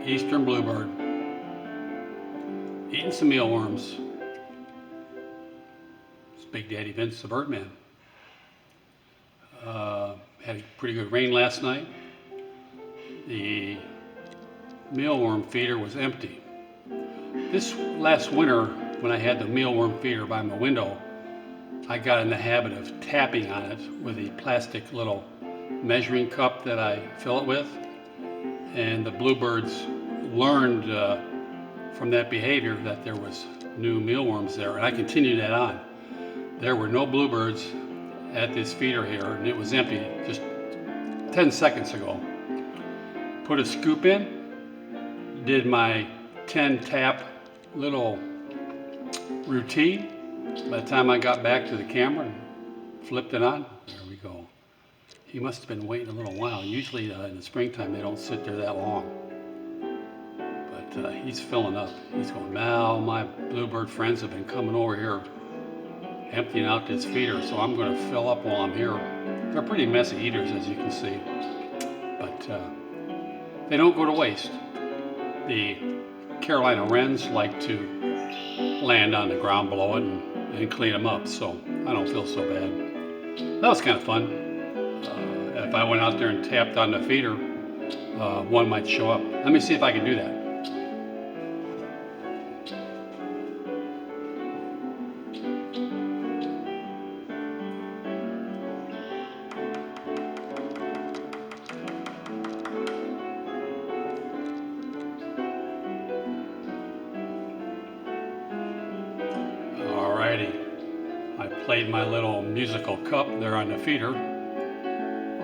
Eastern bluebird, eating some mealworms. It's Big Daddy Vince the Birdman. Had a pretty good rain last night. The mealworm feeder was empty. This last winter, when I had the mealworm feeder by my window, I got in the habit of tapping on it with a plastic little measuring cup that I fill it with. And the bluebirds learned from that behavior that there was new mealworms there, and I continued that on. There were no bluebirds at this feeder here, and it was empty just 10 seconds ago. Put a scoop in, did my 10 tap little routine. By the time I got back to the camera and flipped it on, there we go. He must have been waiting a little while. Usually in the springtime they don't sit there that long. But he's filling up. He's going, now my bluebird friends have been coming over here emptying out this feeder, so I'm going to fill up while I'm here. They're pretty messy eaters, as you can see, but they don't go to waste. The Carolina wrens like to land on the ground below it and clean them up, so I don't feel so bad. That was kind of fun. If I went out there and tapped on the feeder, one might show up. Let me see if I can do that. Alrighty, I played my little musical cup there on the feeder.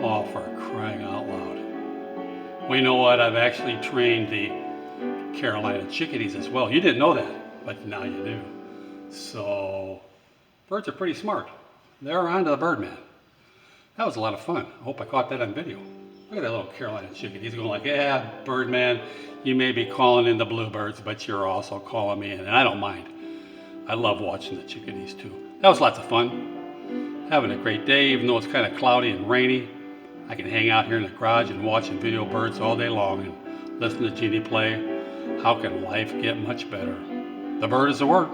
Oh, for crying out loud. Well, you know what? I've actually trained the Carolina chickadees as well. You didn't know that, but now you do. So, birds are pretty smart. They're onto the Birdman. That was a lot of fun. I hope I caught that on video. Look at that little Carolina chickadee. He's going like, yeah, Birdman, you may be calling in the bluebirds, but you're also calling me in, and I don't mind. I love watching the chickadees too. That was lots of fun. Having a great day, even though it's kind of cloudy and rainy. I can hang out here in the garage and watch video birds all day long and listen to Jeannie play. How can life get much better? The bird is the word.